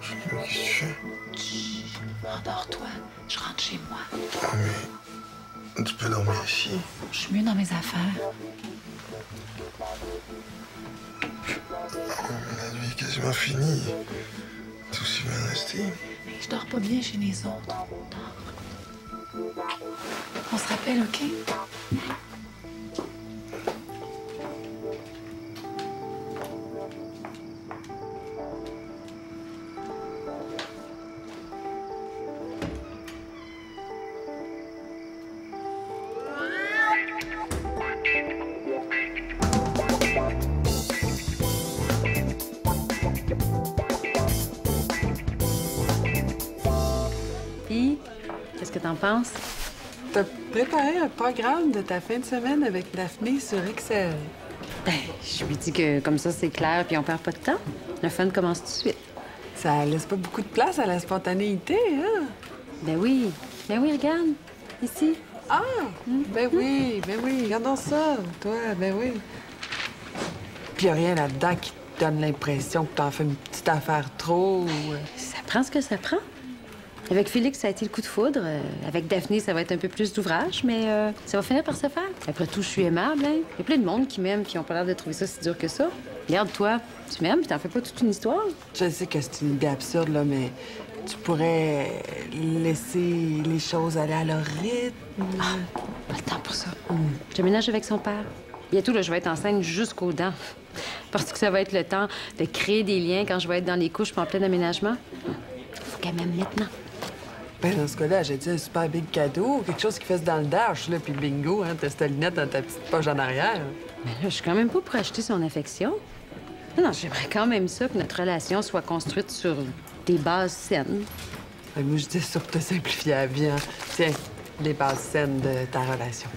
Qu'est-ce que tu fais? Chut, endors-toi. Je rentre chez moi. Ah, mais tu peux dormir ici. Je suis mieux dans mes affaires. La nuit est quasiment finie. T'es aussi bien resté. Mais je dors pas bien chez les autres. Dors. On se rappelle, OK? Puis, qu'est-ce que t'en penses? T'as préparé un programme de ta fin de semaine avec Daphné sur Excel. Ben, je lui dis que comme ça, c'est clair, puis on perd pas de temps. Le fun commence tout de suite. Ça laisse pas beaucoup de place à la spontanéité, hein? Ben oui, regarde, ici. Ah! Ben oui, regardons ça, toi, ben oui. Puis y a rien là-dedans qui te donne l'impression que t'en fais une petite affaire trop ou... Ça prend ce que ça prend. Avec Félix, ça a été le coup de foudre. Avec Daphné, ça va être un peu plus d'ouvrage, mais ça va finir par se faire. Après tout, je suis aimable, hein? Il y a plein de monde qui m'aime qui ont pas l'air de trouver ça si dur que ça. Regarde, toi, tu m'aimes puis t'en fais pas toute une histoire. Je sais que c'est une idée absurde, là, mais tu pourrais laisser les choses aller à leur rythme. Ah, pas le temps pour ça. Je déménage avec son père. Bientôt, là, je vais être enceinte jusqu'aux dents. Parce que ça va être le temps de créer des liens quand je vais être dans les couches puis en plein aménagement. Faut qu'elle m'aime maintenant. Ben, dans ce cas-là, j'ai dit un super big cadeau, quelque chose qui fasse dans le dash, là, puis bingo, hein, t'as cette lunette dans ta petite poche en arrière. Mais là, je suis quand même pas pour acheter son affection. Non, j'aimerais quand même ça que notre relation soit construite sur des bases saines. Ben, moi, je dis ça pour te simplifier la vie, hein. Tiens, les bases saines de ta relation.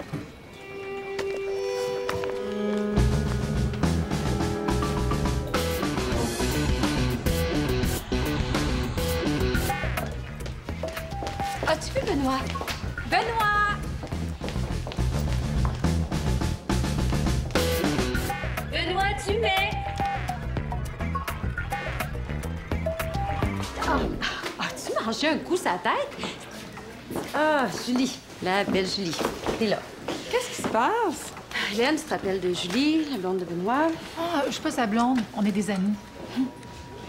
As-tu vu Benoît? Benoît! Benoît, tu mets? As-tu mangé un coup sa tête? Ah, Julie, la belle Julie. T'es là. Qu'est-ce qui se passe? Hélène, tu te rappelles de Julie, la blonde de Benoît? Ah, je suis pas sa blonde. On est des amis.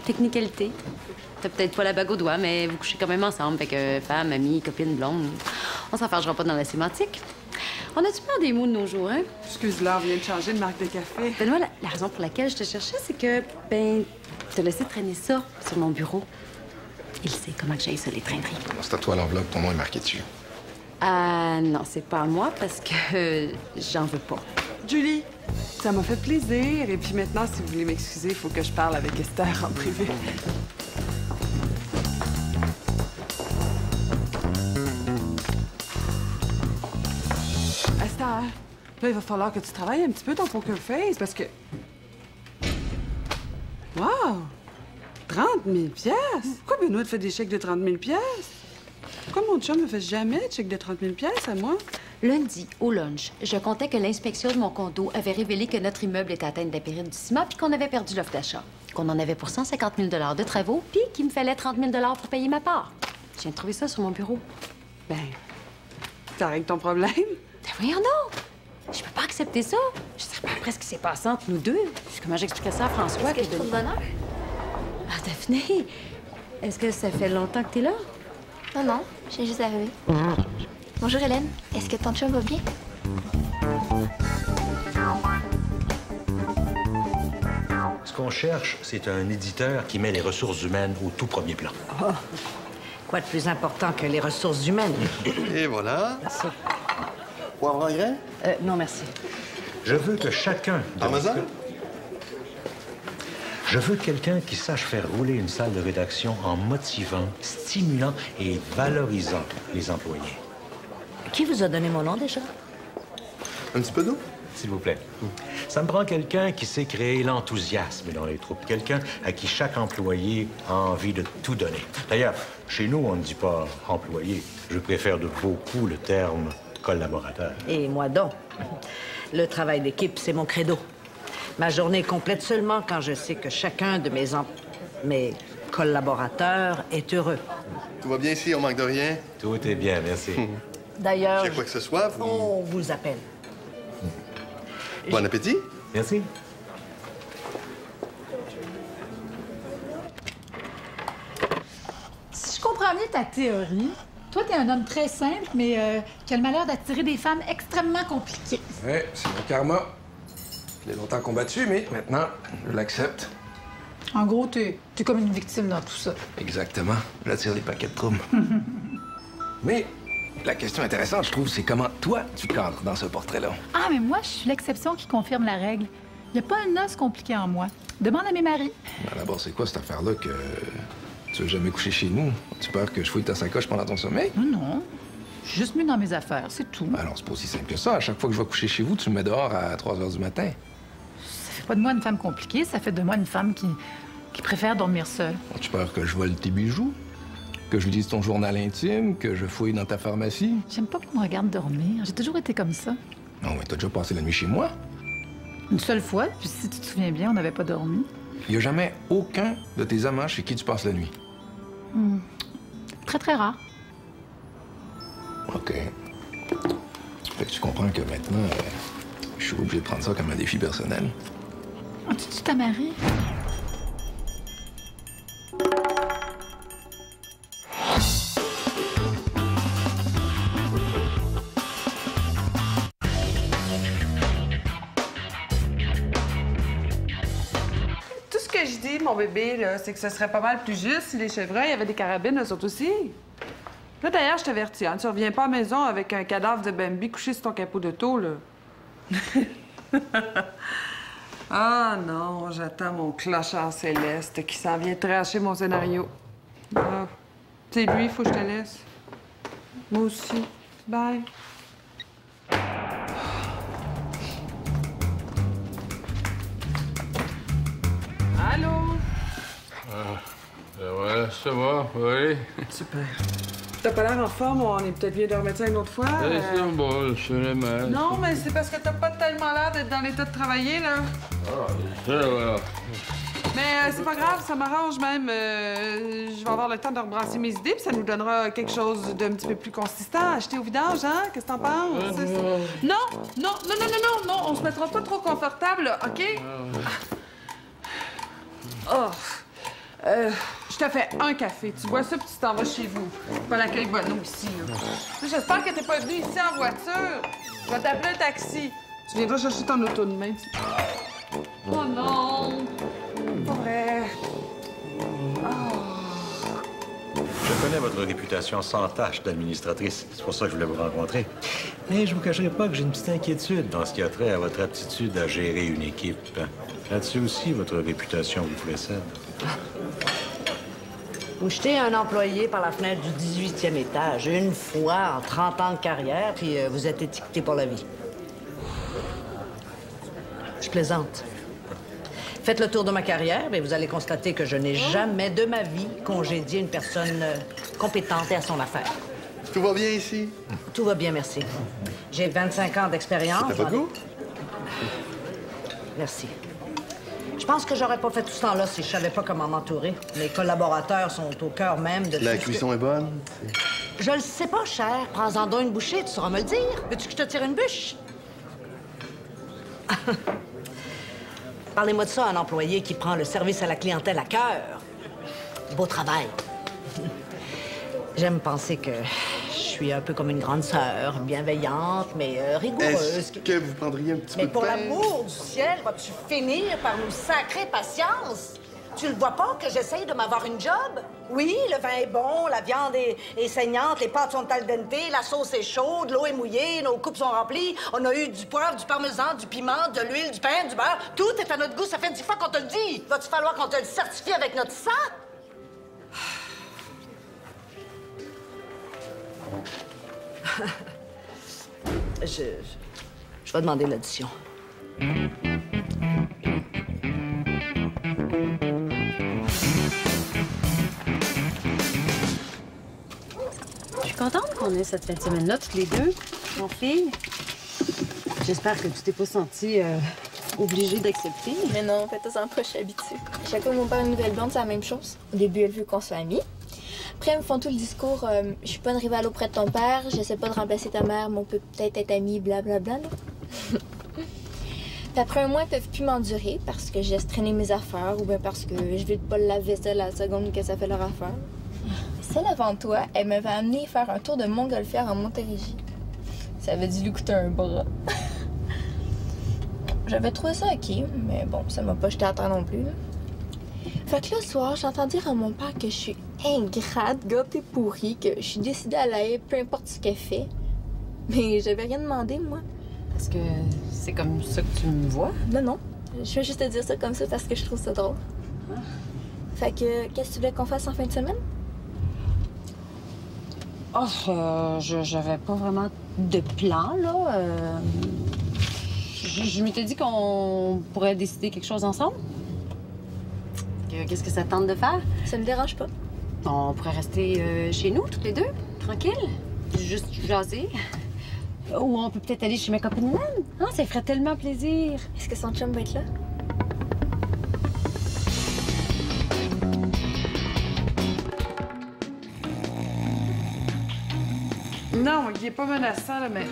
Technicalité. T'as peut-être pas la bague au doigt, mais vous couchez quand même ensemble. Fait que femme, amie, copine, blonde. On s'enfargera pas dans la sémantique. On a-tu peur des mots de nos jours, hein? Excuse-là, on vient de changer de marque de café. Benoît, la raison pour laquelle je te cherchais, c'est que, ben, t'as laissé traîner ça sur mon bureau. Il sait comment que j'aille ça, les traîneries. C'est à toi l'enveloppe, ton nom est marqué dessus. Ah non, c'est pas à moi parce que j'en veux pas. Julie, ça m'a fait plaisir. Et puis maintenant, si vous voulez m'excuser, il faut que je parle avec Esther en privé. Esther, là, il va falloir que tu travailles un petit peu ton poker face parce que... Wow! 30 000 piastres? Pourquoi Benoît te fait des chèques de 30 000 piastres? Pourquoi mon chum ne fait jamais de chèque de 30 000 piastres à moi? Lundi, au lunch, je comptais que l'inspection de mon condo avait révélé que notre immeuble était atteint d'impéril du ciment puis qu'on avait perdu l'offre d'achat. Qu'on en avait pour 150 000 de travaux puis qu'il me fallait 30 000 pour payer ma part. Je viens de trouver ça sur mon bureau. Ben, ça règle ton problème? Ben voyons donc! Je peux pas accepter ça. Je sais pas après ce qui s'est passé entre nous deux. Comment j'expliquerais ça à François? Est-ce que je trouve bonheur? Ah, Daphné, est-ce que ça fait longtemps que t'es là? Non, non, j'ai juste arrivé. Bonjour Hélène, est-ce que ton chum va bien? Ce qu'on cherche, c'est un éditeur qui met les ressources humaines au tout premier plan. Oh. Quoi de plus important que les ressources humaines? Et voilà. Merci. Poivre en grain? Non, merci. Je veux que chacun... Parmesan? Je veux quelqu'un qui sache faire rouler une salle de rédaction en motivant, stimulant et valorisant les employés. Qui vous a donné mon nom déjà? Un petit peu d'eau? S'il vous plaît. Ça me prend quelqu'un qui sait créer l'enthousiasme dans les troupes. Quelqu'un à qui chaque employé a envie de tout donner. D'ailleurs, chez nous, on ne dit pas employé. Je préfère de beaucoup le terme collaborateur. Et moi donc. Le travail d'équipe, c'est mon credo. Ma journée est complète seulement quand je sais que chacun de mes mes collaborateurs est heureux. Tout va bien ici, on manque de rien. Tout est bien, merci. D'ailleurs, S'il y a quoi que ce soit, vous... on vous appelle. Bon appétit. Merci. Si je comprends bien ta théorie, toi, t'es un homme très simple, mais qui a le malheur d'attirer des femmes extrêmement compliquées. Ouais, c'est mon karma. Je l'ai longtemps combattu, mais maintenant, je l'accepte. En gros, t'es comme une victime dans tout ça. Exactement. J'attire les paquets de troubles. Mais la question intéressante, je trouve, c'est comment toi, tu te cadres dans ce portrait-là. Ah, mais moi, je suis l'exception qui confirme la règle. Il n'y a pas un os compliqué en moi. Demande à mes maris. Ben, d'abord, c'est quoi cette affaire-là que tu veux jamais coucher chez nous? Tu peur que je fouille ta sacoche pendant ton sommeil? Non, non. Je suis juste mieux dans mes affaires, c'est tout. Ben alors, c'est pas aussi simple que ça. À chaque fois que je vais coucher chez vous, tu me mets dehors à 3 h du matin. Ça fait pas de moi une femme compliquée, ça fait de moi une femme qui préfère dormir seule. Tu peur que je vole tes bijoux? Que je lise ton journal intime? Que je fouille dans ta pharmacie? J'aime pas qu'on me regarde dormir. J'ai toujours été comme ça. Non, mais t'as déjà passé la nuit chez moi? Une seule fois, puis si tu te souviens bien, on n'avait pas dormi. Il y a jamais aucun de tes amants chez qui tu passes la nuit. Très, très rare. OK. Fait que tu comprends que maintenant, je suis obligé de prendre ça comme un défi personnel. Tu ta mari? Tout ce que je dis, mon bébé, là, c'est que ce serait pas mal plus juste si les chevreuils avaient des carabines, eux autres aussi. Là, d'ailleurs, je t'avertis, hein, tu reviens pas à la maison avec un cadavre de Bambi couché sur ton capot d'auto, là. Ah non, j'attends mon clochard céleste qui s'en vient tracher mon scénario. Ah. C'est lui, faut que je te laisse. Moi aussi. Bye. Allô? Ouais, ça va, oui. Super. T'as pas l'air en forme, on est peut-être bien de remettre ça une autre fois. C'est bon, c'est le mal. Non, mais c'est parce que t'as pas tellement l'air d'être dans l'état de travailler, là. Ah, ça va. Mais c'est pas grave, ça m'arrange même. Je vais avoir le temps de rebrasser mes idées, puis ça nous donnera quelque chose d'un petit peu plus consistant à acheter au vidange, hein? Qu'est-ce que t'en penses? Non, non, non, non, non, non, non, on se mettra pas trop confortable, là, OK? Oh. Je te fais un café. Tu bois ça, puis tu t'en vas chez vous. Pas l'accueil Bonneau ici, là. J'espère que t'es pas venu ici en voiture. Je vais t'appeler un taxi. Tu viendras chercher ton auto demain. Oh non! Pas vrai. Je connais votre réputation sans tache d'administratrice. C'est pour ça que je voulais vous rencontrer. Mais je vous cacherai pas que j'ai une petite inquiétude dans ce qui a trait à votre aptitude à gérer une équipe. Là-dessus aussi, votre réputation vous précède. Vous jetez un employé par la fenêtre du 18e étage une fois en 30 ans de carrière, puis vous êtes étiqueté pour la vie. Je plaisante. Faites le tour de ma carrière, et vous allez constater que je n'ai jamais de ma vie congédié une personne compétente et à son affaire. Tout va bien ici? Tout va bien, merci. J'ai 25 ans d'expérience. T'as pas de goût? Merci. Je pense que j'aurais pas fait tout ce temps-là si je savais pas comment m'entourer. Mes collaborateurs sont au cœur même de... La cuisson est bonne? Je le sais pas, cher. Prends-en donc une bouchée, tu sauras me le dire. Veux-tu que je te tire une bûche? Parlez-moi de ça, un employé qui prend le service à la clientèle à cœur. Beau travail. J'aime penser que je suis un peu comme une grande sœur, bienveillante, mais rigoureuse. Est-ce que vous prendriez un petit peu Mais de pour pain? l'amour du ciel, vas-tu finir par nous sacrer patience? Tu le vois pas que j'essaye de m'avoir une job? Oui, le vin est bon, la viande est saignante, les pâtes sont al dente, la sauce est chaude, l'eau est mouillée, nos coupes sont remplies. On a eu du poivre, du parmesan, du piment, de l'huile, du pain, du beurre. Tout est à notre goût, ça fait 10 fois qu'on te le dit. Va-tu falloir qu'on te le certifie avec notre sang? Je vais demander l'addition. Je suis contente qu'on ait cette fin de semaine-là, toutes les deux, mon fille. J'espère que tu t'es pas sentie obligée d'accepter. Mais non, faites-en pas, je suis habituée. Chaque fois que mon père a une nouvelle blonde, c'est la même chose. Au début, elle veut qu'on soit amis. Après, ils me font tout le discours je suis pas une rivale auprès de ton père, j'essaie pas de remplacer ta mère, mais on peut peut-être être amis, blablabla. Puis après un mois, ils peuvent plus m'endurer parce que je laisse traîner mes affaires ou bien parce que je vide pas le lave-vaisselle à la seconde que ça fait leur affaire. Celle avant toi, elle m'avait amené faire un tour de montgolfière en Montérégie. Ça avait dû lui coûter un bras. J'avais trouvé ça OK, mais bon, ça m'a pas jeté à terre non plus. Là. Fait que le soir, j'entends dire à mon père que je suis ingrate, gâtée pourrie, que je suis décidée à la haïr, peu importe ce qu'elle fait. Mais j'avais rien demandé, moi. Est-ce que c'est comme ça que tu me vois? Non, non. Je vais juste te dire ça comme ça parce que je trouve ça drôle. Fait que, qu'est-ce que tu voulais qu'on fasse en fin de semaine? Oh, j'avais pas vraiment de plan, là. Je m'étais dit qu'on pourrait décider quelque chose ensemble. Qu'est-ce que ça te tente de faire? Ça me dérange pas. On pourrait rester chez nous, toutes les deux, tranquille, juste jaser. Ou on peut peut-être aller chez ma copine Hélène. Hein, ça ferait tellement plaisir. Est-ce que son chum va être là? Non, il est pas menaçant, là, mais...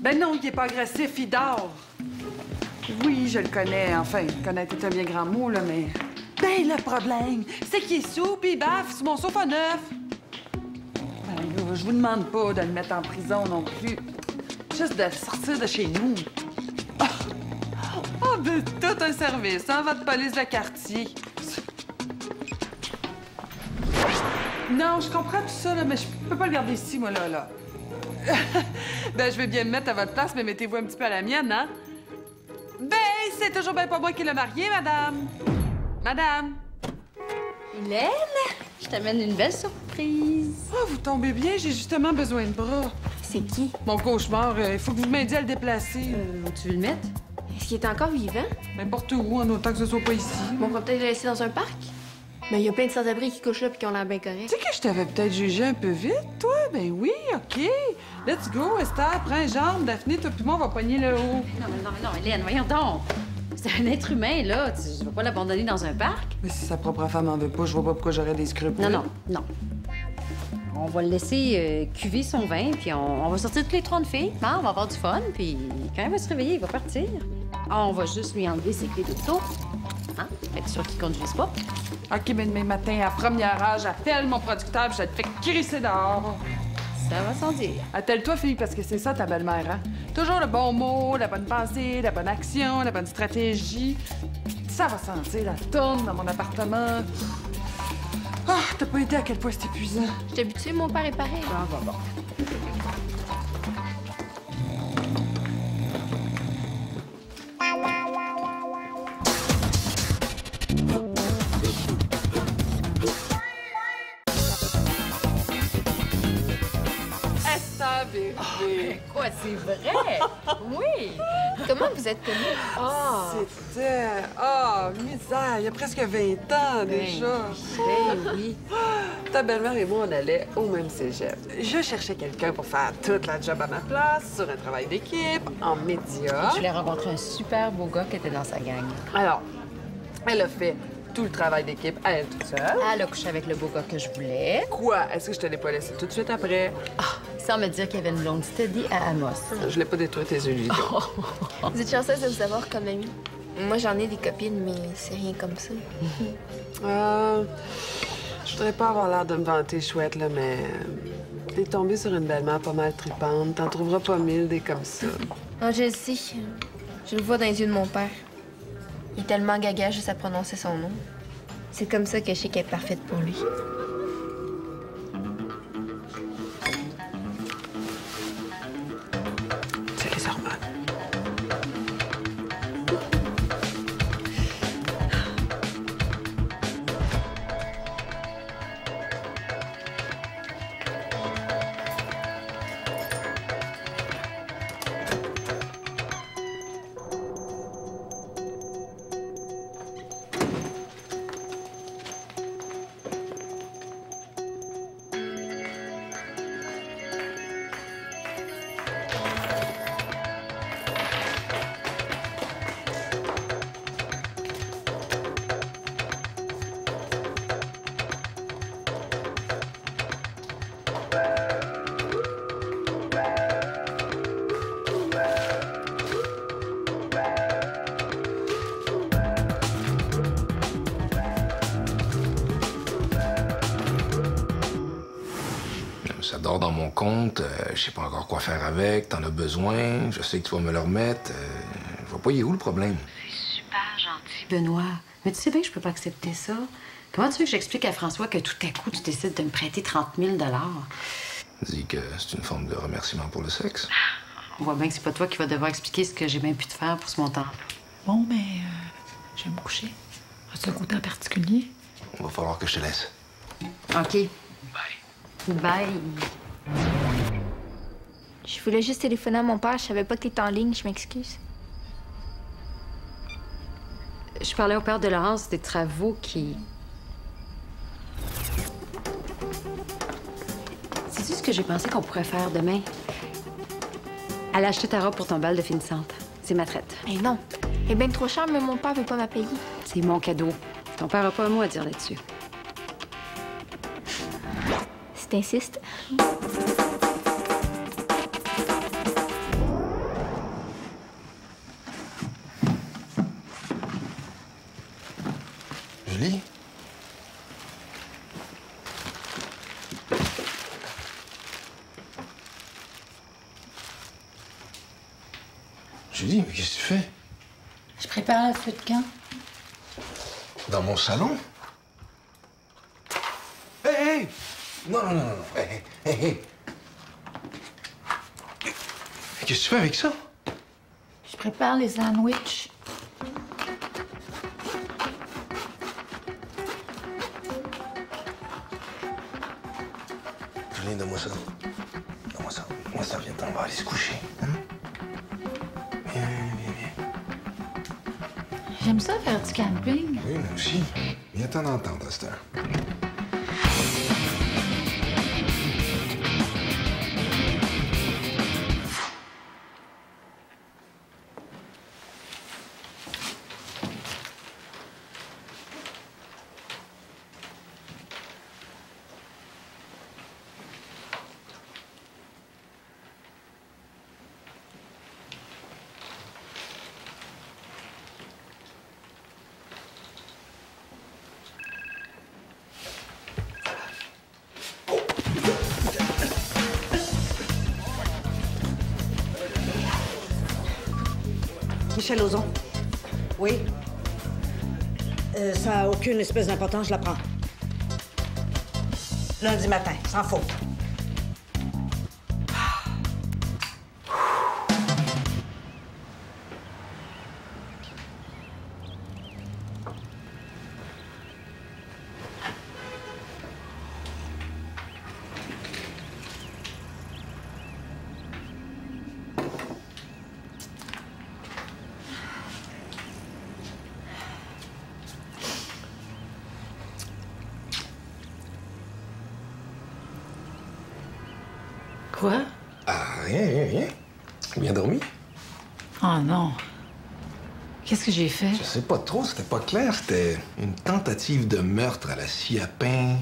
Ben non, il est pas agressif, il dort. Oui, je le connais. Enfin, connaître est un bien grand mot, là, mais... Ben, le problème, c'est qu'il est sous pis il baffe sur mon sofa neuf. Ben là, je vous demande pas de le mettre en prison non plus. Juste de sortir de chez nous. Ah, ben, tout un service, hein, votre police de quartier. Non, je comprends tout ça, là, mais je peux pas le garder ici, moi, là. Ben, je vais bien me mettre à votre place, mais mettez-vous un petit peu à la mienne, hein? Ben, c'est toujours bien pas moi qui l'ai marié, madame. Madame. Hélène, je t'amène une belle surprise. Oh, vous tombez bien, j'ai justement besoin de bras. C'est qui? Mon cauchemar, il faut que vous m'aidiez à le déplacer. Où tu veux le mettre? Est-ce qu'il est encore vivant? N'importe où, en autant que ce soit pas ici. Bon, on va peut-être le laisser dans un parc. Mais il y a plein de sans-abri qui couchent là puis qui ont l'air bien corrects. Tu sais que je t'avais peut-être jugé un peu vite, toi? Ben oui, OK. Let's go, Esther, prends les jambes. Daphné, toi puis moi, on va pogner le haut. Non, Hélène, voyons donc. C'est un être humain, là. Tu vas pas l'abandonner dans un parc? Mais si sa propre femme en veut pas, je vois pas pourquoi j'aurais des scrupules. Non. On va le laisser cuver son vin, puis on va sortir toutes les trois de filles. Hein? On va avoir du fun, puis quand il va se réveiller, il va partir. On va juste lui enlever ses clés d'auto. Hein? Être sûr qu'il conduise pas. OK, ben demain matin, à première heure, j'appelle mon producteur, puis je te fais crisser dehors. Ça va sans dire. Attelle-toi, fille, parce que c'est ça, ta belle-mère, hein? Toujours le bon mot, la bonne pensée, la bonne action, la bonne stratégie. Ça va sentir la tourne dans mon appartement. Ah, t'as pas idée à quel point c'est épuisant. Je suis habituée, mon père est pareil. Ah, bon. Quoi, c'est vrai? Oui! Comment vous êtes connus? C'était... Ah, misère, il y a presque 20 ans déjà. Ben oui. Ta belle-mère et moi, on allait au même cégep. Je cherchais quelqu'un pour faire toute la job à ma place, sur un travail d'équipe, en médias. Je voulais rencontrer un super beau gars qui était dans sa gang. Alors, elle a fait tout le travail d'équipe à elle toute seule. Elle a couché avec le beau gars que je voulais. Quoi? Est-ce que je te l'ai pas laissé tout de suite après? Sans me dire qu'il y avait une blonde steady à Amos. Je l'ai pas détruit tes illusions. Vous êtes chanceuse de vous avoir comme amie. Moi, j'en ai des copines, mais c'est rien comme ça. Je voudrais pas avoir l'air de me vanter chouette, là, mais... T'es tombée sur une belle-mère pas mal tripante. T'en trouveras pas 1000 des comme ça. Non, je le sais. Je le vois dans les yeux de mon père. Il est tellement gaga juste à prononcer son nom. C'est comme ça que je sais qu'elle est parfaite pour lui. C'est les hormones. Ça dort dans mon compte. Je sais pas encore quoi faire avec. T'en as besoin. Je sais que tu vas me le remettre. Je vois pas, il est où le problème? C'est super gentil, Benoît. Mais tu sais bien que je peux pas accepter ça. Comment tu veux que j'explique à François que tout à coup, tu décides de me prêter 30 000 $? Dis que c'est une forme de remerciement pour le sexe. On voit bien que c'est pas toi qui vas devoir expliquer ce que j'ai bien pu te faire pour ce montant. Bon, mais je vais me coucher. As-tu un côté en particulier? Il va falloir que je te laisse. OK. Bye. Bye. Je voulais juste téléphoner à mon père. Je savais pas que t'étais en ligne. Je m'excuse. Je parlais au père de Laurence des travaux qui... Sais-tu ce que j'ai pensé qu'on pourrait faire demain? Aller acheter ta robe pour ton bal de finissante. C'est ma traite. Mais non. Elle est bien trop cher, mais mon père veut pas la payer. C'est mon cadeau. Ton père a pas un mot à dire là-dessus. Si t'insistes. Julie? Julie, mais qu'est-ce que tu fais? Je prépare le feu de camp. Dans mon salon? Hé, hé! Non, non, non, non. Hé, hé, hé! Qu'est-ce que tu fais avec ça? Je prépare les sandwichs. Julie, donne-moi ça. Donne-moi ça. Moi, ça vient, on va aller se coucher. Hein? Viens, viens, viens. J'aime ça faire du camping. Oui, moi aussi. Viens t'en entendre à cette heure. Michel Lauzon. Oui. Ça n'a aucune espèce d'importance, je la prends. Lundi matin, sans faute. Quoi? Ah, rien, rien, rien. Bien dormi? Oh non. Qu'est-ce que j'ai fait? Je sais pas trop, c'était pas clair. C'était une tentative de meurtre à la scie à pain,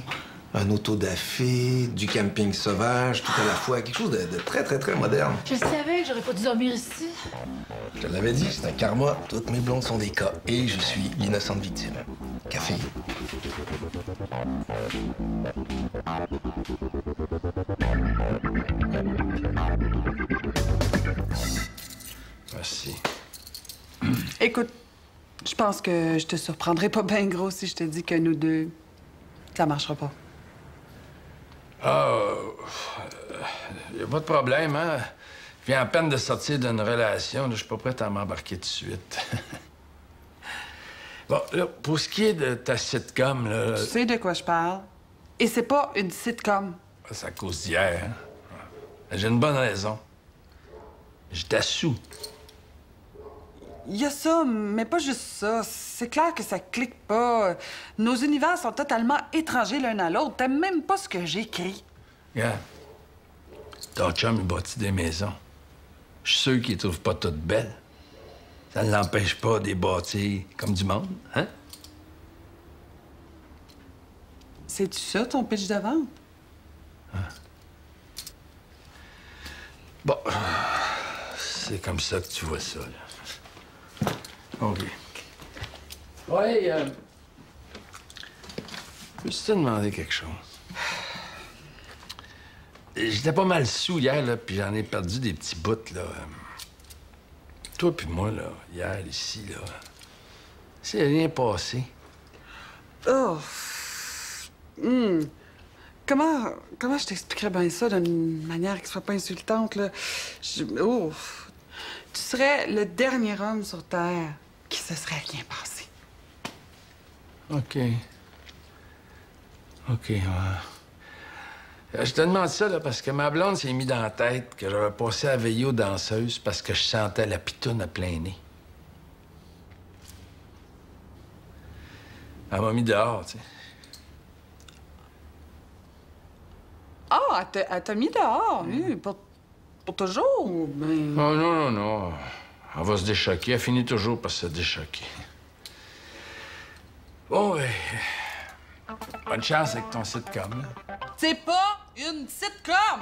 un autodafé, du camping sauvage, tout à la fois. Quelque chose de très, très, très moderne. Je savais que j'aurais pas dû dormir ici. Je te l'avais dit, c'est un karma. Toutes mes blondes sont des cas. Et je suis l'innocente victime. Café. Merci. Écoute, je pense que je te surprendrai pas bien gros si je te dis que nous deux, ça marchera pas. Y a pas de problème, hein? Je viens à peine de sortir d'une relation, je suis pas prêt à m'embarquer tout de suite. Bon, là, pour ce qui est de ta sitcom, là... Tu sais de quoi je parle. Et c'est pas une sitcom. C'est à cause d'hier, hein? J'ai une bonne raison. J'étais sous. Il y a ça, mais pas juste ça. C'est clair que ça clique pas. Nos univers sont totalement étrangers l'un à l'autre. T'aimes même pas ce que j'écris. Regarde. Ton chum, il bâtit des maisons. Je suis sûr qu'il les trouve pas toutes belles. Ça ne l'empêche pas de les bâtir comme du monde, hein? C'est-tu ça, ton pitch de vente? Hein? Bon, c'est comme ça que tu vois ça, là. OK. Ouais, peux-tu te demander quelque chose? J'étais pas mal sous hier, là, puis j'en ai perdu des petits bouts, là. Toi puis moi, là, hier, ici, là, c'est rien passé. Oh. Comment je t'expliquerais bien ça d'une manière qui soit pas insultante, là? Oh. Tu serais le dernier homme sur Terre qui se serait rien passé. OK. OK, ouais. Je te demande ça, là, parce que ma blonde s'est mis dans la tête que j'avais passé à veiller aux danseuses parce que je sentais la pitoune à plein nez. Elle m'a mis dehors, tu sais. Ah, elle t'a mis dehors, oui, pour toujours, ou ben... Oh, non, non, non. Elle va se déchoquer. Elle finit toujours par se déchoquer. Bon, ben... bonne chance avec ton sitcom, là. C'est pas une sitcom!